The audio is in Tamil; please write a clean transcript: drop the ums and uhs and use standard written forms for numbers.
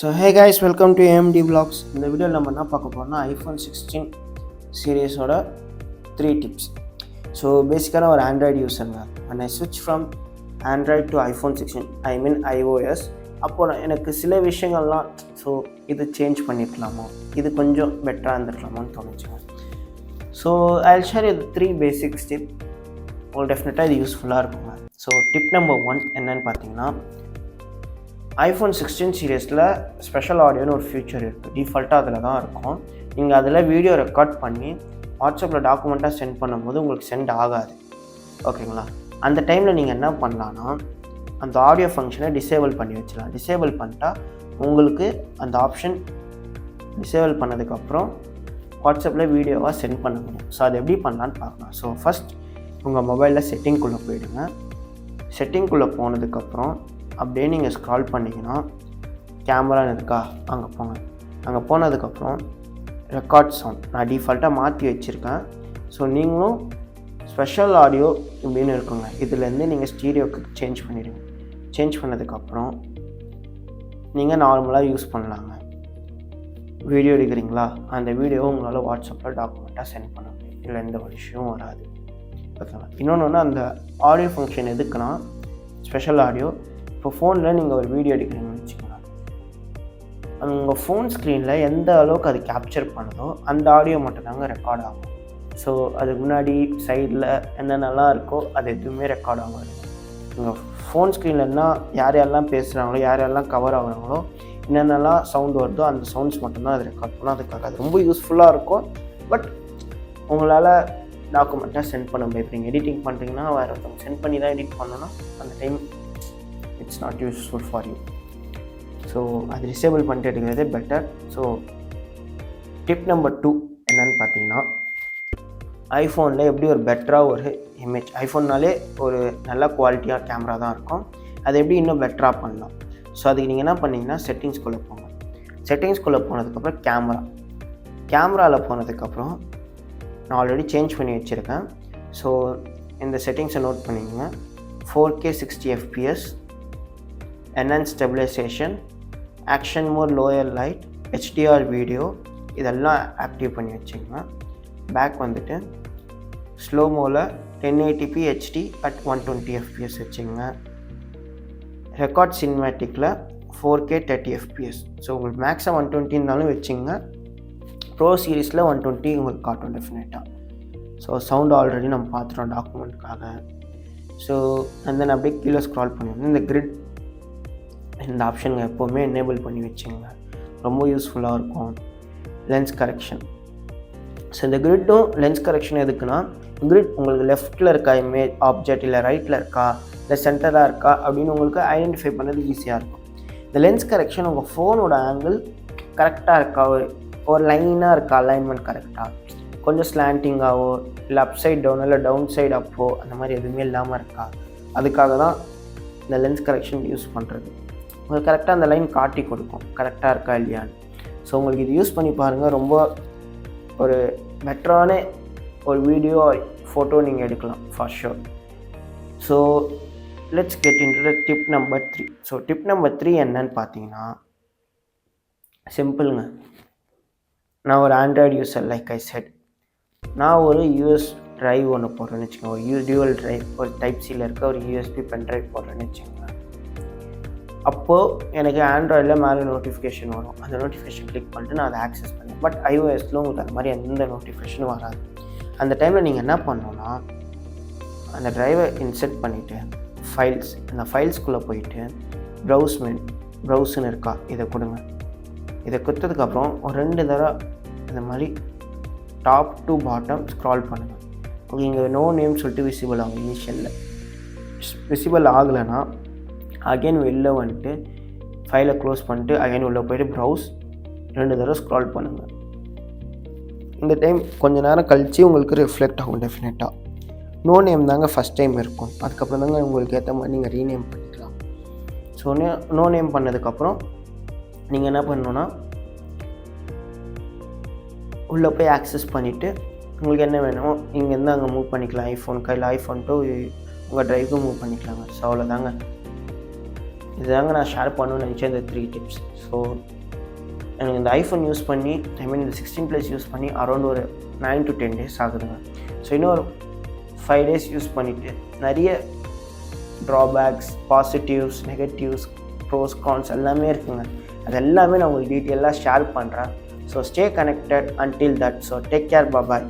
So hey guys, welcome to AMDvlogs. இந்த வீடியோவில் நம்ம என்ன பார்க்க போறோம்னா iPhone 16 சீரீஸோட 3 tips. ஸோ பேசிக்கான ஒரு Android யூஸருங்க. when I switch from Android to iPhone 16, I mean iOS, அப்போ எனக்கு சில விஷயங்கள்லாம் ஸோ இது சேஞ்ச் பண்ணியிருக்கலாமோ, இது கொஞ்சம் பெட்டராக இருந்திருக்கலாமோன்னு தோணுச்சுங்க. So I'll share you the 3 basic tips. உங்களுக்கு டெஃபினட்டாக இது யூஸ்ஃபுல்லாக இருக்குங்க. ஸோ டிப் நம்பர் 1 என்னன்னு பார்த்தீங்கன்னா, iPhone 16 சீரீஸில் ஸ்பெஷல் ஆடியோன்னு ஒரு ஃபியூச்சர் இருக்குது. டிஃபால்ட்டாக அதில் தான் இருக்கும். நீங்கள் அதில் வீடியோ ரெக்கார்ட் பண்ணி வாட்ஸ்அப்பில் டாக்குமெண்ட்டாக சென்ட் பண்ணும்போது உங்களுக்கு சென்ட் ஆகாது. ஓகேங்களா? அந்த டைமில் நீங்கள் என்ன பண்ணலான்னா, அந்த ஆடியோ ஃபங்க்ஷனை டிசேபிள் பண்ணி வச்சிடலாம். டிசேபிள் பண்ணிட்டா உங்களுக்கு அந்த ஆப்ஷன் டிசேபிள் பண்ணதுக்கப்புறம் வாட்ஸ்அப்பில் வீடியோவாக சென்ட் பண்ண முடியும். ஸோ அது எப்படி பண்ணலான்னு பார்க்கலாம். ஸோ ஃபஸ்ட் உங்கள் மொபைலில் செட்டிங்குள்ளே போயிடுங்க. செட்டிங்குள்ளே போனதுக்கப்புறம் அப்படியே நீங்கள் ஸ்க்ரால் பண்ணிங்கன்னா கேமரான்னு இருக்கா, அங்கே போங்க. அங்கே போனதுக்கப்புறம் ரெக்கார்ட் சவுண்ட் நான் டிஃபால்ட்டாக மாற்றி வச்சுருக்கேன். ஸோ நீங்களும் ஸ்பெஷல் ஆடியோ இப்படின்னு இருக்குங்க. இதுலேருந்து நீங்கள் ஸ்டீரியோக்கு சேஞ்ச் பண்ணிவிடுங்க. சேஞ்ச் பண்ணதுக்கப்புறம் நீங்கள் நார்மலாக யூஸ் பண்ணலாங்க. வீடியோ எடுக்கிறீங்களா, அந்த வீடியோவை உங்களால் வாட்ஸ்அப்பில் டாக்குமெண்ட்டாக சென்ட் பண்ண முடியும். இல்லை எந்த ஒரு இஷ்யூவும் வராது. ஓகேங்களா? இன்னொன்று அந்த ஆடியோ ஃபங்க்ஷன் எதுக்குன்னா, ஸ்பெஷல் ஆடியோ இப்போ ஃபோனில் நீங்கள் ஒரு வீடியோ எடுக்கிறீங்கன்னு வச்சுக்கோங்க. உங்கள் ஃபோன் ஸ்க்ரீனில் எந்த அளவுக்கு அது கேப்சர் பண்ணுதோ அந்த ஆடியோ மட்டும்தாங்க ரெக்கார்ட் ஆகும். ஸோ அதுக்கு முன்னாடி சைடில் என்னென்னலாம் இருக்கோ அது எதுவுமே ரெக்கார்ட் ஆகாது. உங்கள் ஃபோன் ஸ்க்ரீனில் என்ன யாரெல்லாம் பேசுகிறாங்களோ, யாரெல்லாம் கவர் ஆகுறாங்களோ, என்னென்னலாம் சவுண்ட் வருதோ அந்த சவுண்ட்ஸ் மட்டும்தான் அது ரெக்கார்ட் பண்ணும். அதுக்காக அது ரொம்ப யூஸ்ஃபுல்லாக இருக்கும். பட் உங்களால் டாக்குமெண்ட்டாக சென்ட் பண்ண முடியும். இப்போ நீங்கள் எடிட்டிங் பண்ணுறீங்கன்னா வேறு ஒருத்தவங்க சென்ட் பண்ணி தான் எடிட் பண்ணணும்னா அந்த time it's not useful for you. So அது டிசேபிள் பண்ணிட்டு எடுக்கிறதே பெட்டர். ஸோ டிப் நம்பர் 2 என்னன்னு பார்த்தீங்கன்னா, ஐஃபோனில் எப்படி ஒரு பெட்டராக ஒரு இமேஜ், ஐஃபோன்னாலே ஒரு நல்ல குவாலிட்டியாக கேமரா தான் இருக்கும், அதை எப்படி இன்னும் பெட்டராக பண்ணலாம். ஸோ அதுக்கு நீங்கள் என்ன பண்ணிங்கன்னா, செட்டிங்ஸ்குள்ளே போங்க. செட்டிங்ஸ்குள்ளே போனதுக்கப்புறம் கேமராவில் போனதுக்கப்புறம் நான் ஆல்ரெடி சேஞ்ச் பண்ணி வச்சுருக்கேன். ஸோ இந்த செட்டிங்ஸை நோட் பண்ணிக்கோங்க. 4K 60 fps, enhanced stabilization, action mode, lower light, HDR video, இதெல்லாம் ஆக்டிவ் பண்ணி வச்சுக்கோங்க. பேக் வந்துட்டு ஸ்லோ மோவில் 1080p HD at 120 fps வச்சுக்கோங்க. ரெக்கார்ட் சினிமேட்டிக்கில் 4K 30 fps. ஸோ உங்களுக்கு மேக்ஸாக 120 இருந்தாலும் வச்சுங்க. ப்ரோ சீரீஸில் 120 உங்களுக்கு காட்டும் டெஃபினட்டாக. ஸோ சவுண்ட் ஆல்ரெடி நம்ம பார்த்துட்டோம் டாக்குமெண்ட்காக. ஸோ அண்ட் தென் அப்படியே கீழே ஸ்க்ரால் பண்ணிடணும். இந்த கிரிட் இந்த ஆப்ஷனுங்க எப்போவுமே எனேபிள் பண்ணி வச்சுங்க, ரொம்ப யூஸ்ஃபுல்லாக இருக்கும். Lens correction. ஸோ இந்த கிரிட்டும் லென்ஸ் கரெக்ஷன் எதுக்குன்னா, கிரிட் உங்களுக்கு லெஃப்ட்டில் இருக்கா இமேஜ் ஆப்ஜெக்ட், இல்லை ரைட்டில் இருக்கா, இல்லை சென்டராக இருக்கா அப்படின்னு உங்களுக்கு ஐடென்டிஃபை பண்ணது ஈஸியாக இருக்கும். இந்த லென்ஸ் கரெக்ஷன் உங்கள் ஃபோனோட ஆங்கிள் கரெக்டாக இருக்கா, ஒரு லைனாக இருக்கா, அலைன்மெண்ட் கரெக்டாக, கொஞ்சம் ஸ்லாண்டிங்காகவோ இல்லை அப் சைட் டவுன் இல்லை டவுன் சைட் அப்போ அந்த மாதிரி எதுவுமே இல்லாமல் இருக்கா, அதுக்காக தான் இந்த லென்ஸ் கரெக்ஷன் யூஸ் பண்ணுறது. உங்களுக்கு கரெக்டாக அந்த லைன் காட்டி கொடுக்கும் கரெக்டாக இருக்கா இல்லையான்னு. ஸோ உங்களுக்கு இது யூஸ் பண்ணி பாருங்கள். ரொம்ப ஒரு பெட்டரான ஒரு வீடியோ ஃபோட்டோ நீங்கள் எடுக்கலாம் for sure. So let's get into the tip number 3. So tip number 3 என்னன்னு பார்த்தீங்கன்னா, சிம்பிளுங்க. நான் ஒரு Android user, like I said. நான் ஒரு யூஎஸ் ட்ரைவ் ஒன்று போடுறேன்னு வச்சுக்கோங்க, ஒரு டியூவல் ட்ரைவ், ஒரு டைப் சியில் இருக்க ஒரு யூஎஸ்பி பென்ட்ரைவ் போடுறேன்னு வச்சுக்கோங்க. அப்போது எனக்கு ஆண்ட்ராய்டில் மேலே நோட்டிஃபிகேஷன் வரும். அந்த நோட்டிஃபிகேஷன் கிளிக் பண்ணிட்டு நான் அதை ஆக்சஸ் பண்ணேன். பட் ஐஓஎஸில் உங்களுக்கு அந்த மாதிரி எந்த நோட்டிஃபிகேஷனும் வராது. அந்த டைமில் நீங்கள் என்ன பண்ணணுன்னா, அந்த ட்ரைவை இன்செர்ட் பண்ணிவிட்டு ஃபைல்ஸ், அந்த ஃபைல்ஸ்குள்ளே போயிட்டு ப்ரௌஸ்ன்னு இருக்கா, இதை கொடுங்க. இதை கொடுத்ததுக்கப்புறம் ஒரு 2 தடவை இந்த மாதிரி டாப் டு பாட்டம் ஸ்க்ரால் பண்ணுங்கள். ஓகே, இங்கே நோ நேம் சொல்லிட்டு விசிபிள் ஆகும். இனிஷியலில் விசிபிள் ஆகலைன்னா அகைன் வெளில வந்துட்டு ஃபைலை க்ளோஸ் பண்ணிட்டு அகைன் உள்ளே போய்ட்டு ப்ரௌஸ் 2 தடவை ஸ்க்ரால் பண்ணுங்கள். இந்த டைம் கொஞ்சம் நேரம் கழித்து உங்களுக்கு ரிஃப்ளெக்ட் ஆகும் டெஃபினட்டாக. நோ நேம் தாங்க ஃபஸ்ட் டைம் இருக்கும், அதுக்கப்புறம் தாங்க உங்களுக்கு ஏற்ற மாதிரி நீங்கள் ரீநேம் பண்ணிக்கலாம். ஸோ நோ நேம் பண்ணதுக்கப்புறம் நீங்கள் என்ன பண்ணணுன்னா, உள்ளே போய் ஆக்சஸ் பண்ணிவிட்டு உங்களுக்கு என்ன வேணுமோ இங்கேருந்து அங்கே மூவ் பண்ணிக்கலாம். ஐஃபோன் கையில் ஐஃபோன் டூ உங்கள் ட்ரைவுக்கு மூவ் பண்ணிக்கலாங்க. ஸோ அவ்வளோதாங்க. இதுதாங்க நான் ஷேர் பண்ணணும்னு நினச்சேன் இந்த 3 டிப்ஸ். ஸோ எனக்கு இந்த ஐஃபோன் யூஸ் பண்ணி இந்த 16+ யூஸ் பண்ணி அரௌண்ட் ஒரு 9 to 10 days ஆகுதுங்க. ஸோ இன்னும் ஒரு 5 days யூஸ் பண்ணிவிட்டு நிறைய drawbacks, positives, negatives, pros, cons எல்லாமே இருக்குங்க. அது எல்லாமே நான் உங்களுக்கு டீட்டெயிலாக ஷேர் பண்ணுறேன். So stay connected until that. So take care, bye.